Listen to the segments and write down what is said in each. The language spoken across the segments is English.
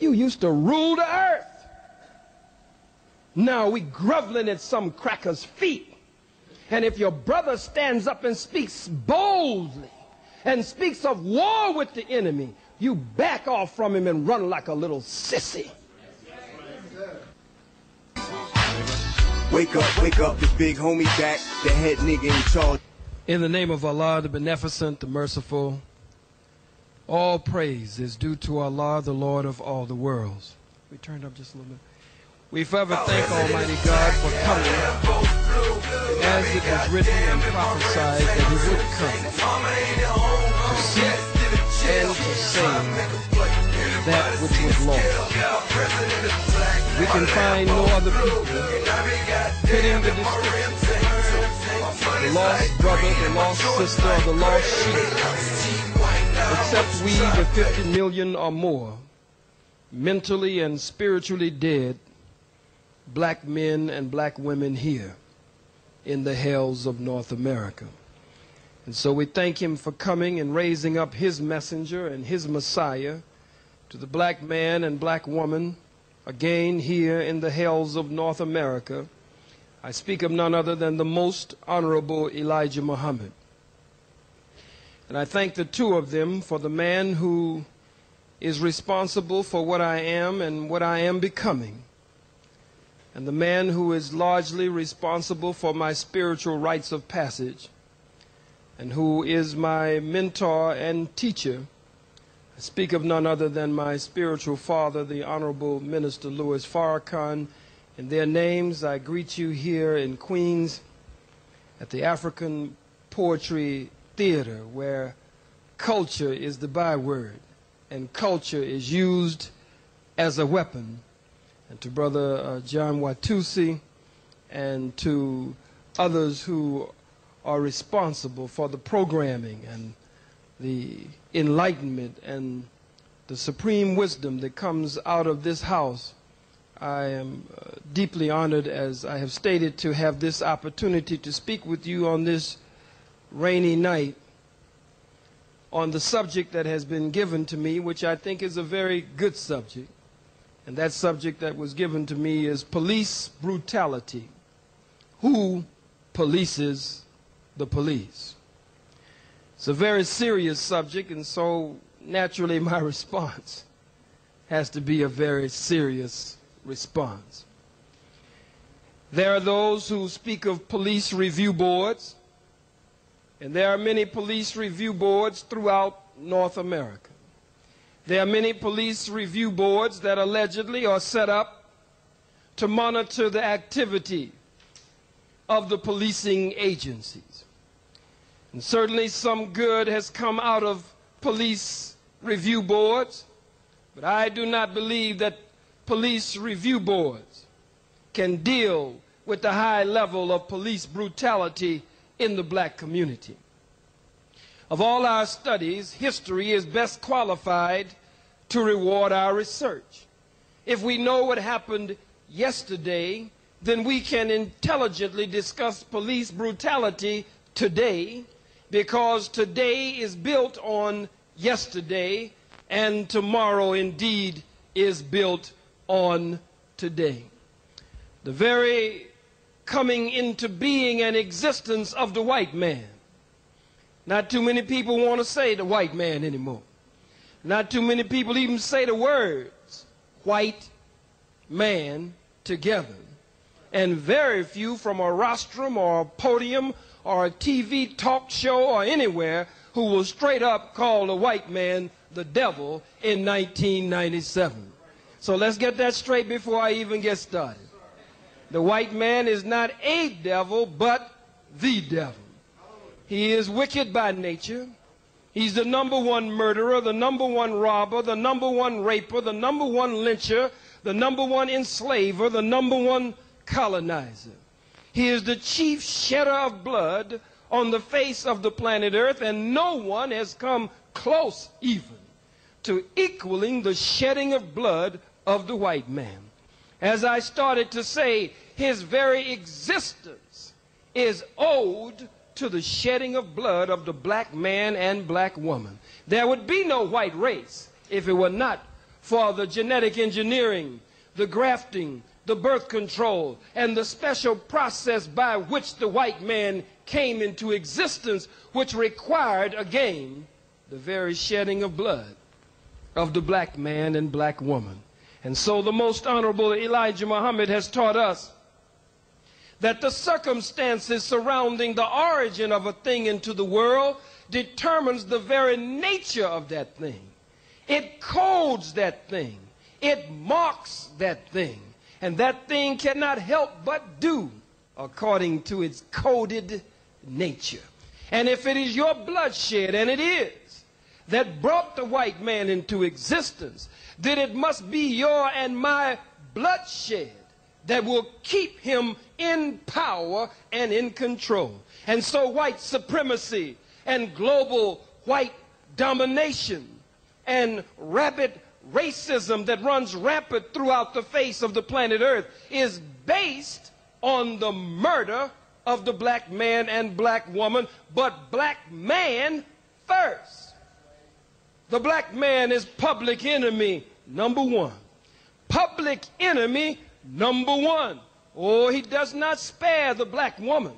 You used to rule the earth. Now we groveling at some cracker's feet. And if your brother stands up and speaks boldly and speaks of war with the enemy, you back off from him and run like a little sissy. Wake up, this big homie back, the head nigga in charge. In the name of Allah, the Beneficent, the Merciful, all praise is due to Allah, the Lord of all the worlds. We turned up just a little bit. We forever thank Almighty God for coming, as it was written and prophesied that He would come, to seek and to save that which was lost. We can find no other people fitting the description. The lost brother, the lost sister, or the lost sheep, except we, the 50 million or more, mentally and spiritually dead, black men and black women here in the hells of North America. And so we thank Him for coming and raising up His messenger and His Messiah to the black man and black woman again here in the hells of North America. I speak of none other than the most honorable Elijah Muhammad. And I thank the two of them for the man who is responsible for what I am and what I am becoming, and the man who is largely responsible for my spiritual rites of passage, and who is my mentor and teacher. I speak of none other than my spiritual father, the Honorable Minister Louis Farrakhan. In their names, I greet you here in Queens at the African Poetry Theater, where culture is the byword and culture is used as a weapon. And to Brother John Watusi and to others who are responsible for the programming and the enlightenment and the supreme wisdom that comes out of this house, I am deeply honored, as I have stated, to have this opportunity to speak with you on this rainy night on the subject that has been given to me, which I think is a very good subject. And that subject that was given to me is police brutality. Who polices the police? It's a very serious subject, and so naturally my response has to be a very serious response. There are those who speak of police review boards, and there are many police review boards throughout North America. There are many police review boards that allegedly are set up to monitor the activity of the policing agencies. And certainly some good has come out of police review boards, but I do not believe that police review boards can deal with the high level of police brutality in the black community. Of all our studies, history is best qualified to reward our research. If we know what happened yesterday, then we can intelligently discuss police brutality today, because today is built on yesterday, and tomorrow indeed is built on today. The very coming into being and existence of the white man. Not too many people want to say the white man anymore. Not too many people even say the words white man together. And very few from a rostrum or a podium or a TV talk show or anywhere who will straight up call the white man the devil in 1997. So let's get that straight before I even get started. The white man is not a devil, but the devil. He is wicked by nature. He's the #1 murderer, the #1 robber, the #1 raper, the #1 lyncher, the #1 enslaver, the #1 colonizer. He is the chief shedder of blood on the face of the planet Earth, and no one has come close even to equaling the shedding of blood of the white man. As I started to say, his very existence is owed to the shedding of blood of the black man and black woman. There would be no white race if it were not for the genetic engineering, the grafting, the birth control, and the special process by which the white man came into existence, which required, again, the very shedding of blood of the black man and black woman. And so the most honorable Elijah Muhammad has taught us that the circumstances surrounding the origin of a thing into the world determines the very nature of that thing. It codes that thing. It marks that thing. And that thing cannot help but do according to its coded nature. And if it is your bloodshed, and it is, that brought the white man into existence, then it must be your and my bloodshed that will keep him in power and in control. And so white supremacy and global white domination and rapid racism that runs rampant throughout the face of the planet Earth is based on the murder of the black man and black woman, but black man first. The black man is public enemy number one. Public enemy number one. Oh, he does not spare the black woman.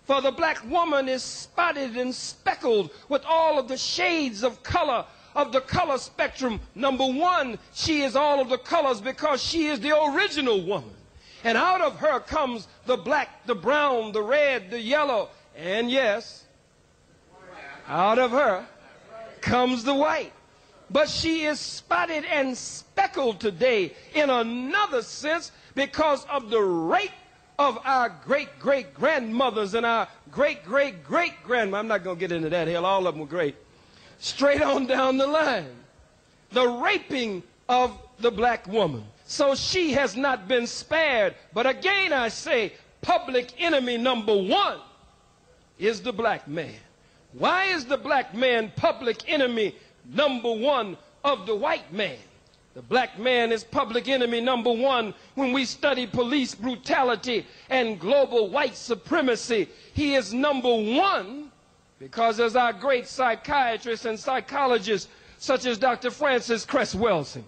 For the black woman is spotted and speckled with all of the shades of color of the color spectrum. Number one, she is all of the colors because she is the original woman. And out of her comes the black, the brown, the red, the yellow, and yes, out of her comes the white. But she is spotted and speckled today in another sense because of the rape of our great-great-grandmothers and our great-great-great-grandmothers. I'm not going to get into that. Hell, all of them were great. Straight on down the line. The raping of the black woman. So she has not been spared. But again, I say, public enemy number one is the black man. Why is the black man public enemy number one of the white man? The black man is public enemy number one when we study police brutality and global white supremacy. He is number one because as our great psychiatrists and psychologists, such as Dr. Francis Cress Welsing,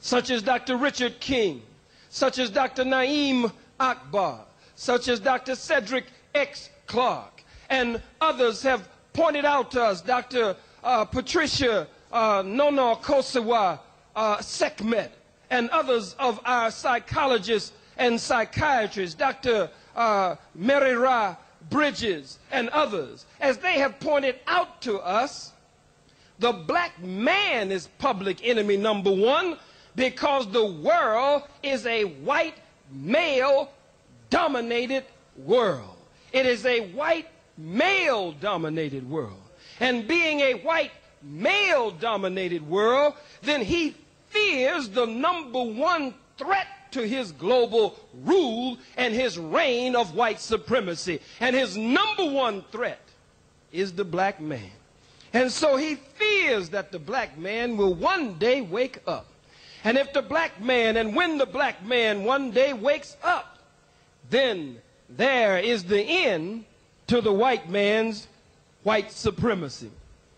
such as Dr. Richard King, such as Dr. Naeem Akbar, such as Dr. Cedric X. Clark, and others have pointed out to us, Dr. Patricia Nono Kosewa Sekhmet, and others of our psychologists and psychiatrists, Dr. Merira Bridges, and others, as they have pointed out to us, the black man is public enemy number one because the world is a white male-dominated world. It is a white male-dominated world. And being a white male-dominated world, then he fears the number one threat to his global rule and his reign of white supremacy. And his number one threat is the black man. And so he fears that the black man will one day wake up. And if the black man, and when the black man one day wakes up, then there is the end to the white man's white supremacy.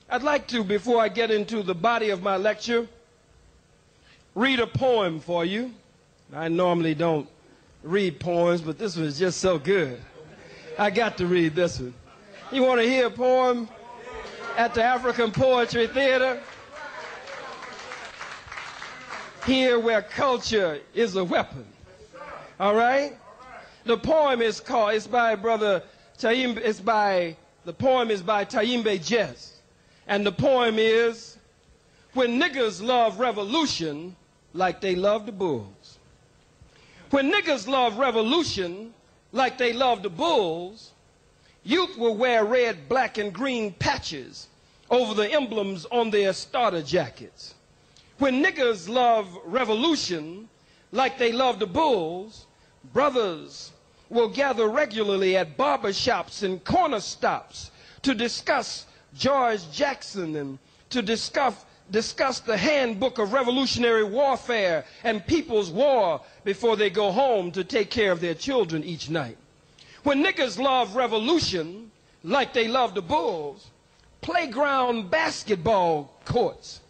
I'd like to, before I get into the body of my lecture, read a poem for you. I normally don't read poems, but this one is just so good. I got to read this one. You want to hear a poem at the African Poetry Theater? Here where culture is a weapon. All right? The poem is called, it's by Brother Taimbe, the poem is by Taimbe Jess. And the poem is, when niggas love revolution like they love the bulls. When niggas love revolution like they love the bulls, youth will wear red, black, and green patches over the emblems on their starter jackets. When niggas love revolution like they love the bulls, brothers will gather regularly at barber shops and corner stops to discuss George Jackson and to discuss the handbook of revolutionary warfare and people's war before they go home to take care of their children each night. When niggas love revolution like they love the bulls, playground basketball courts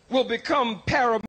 will become paramount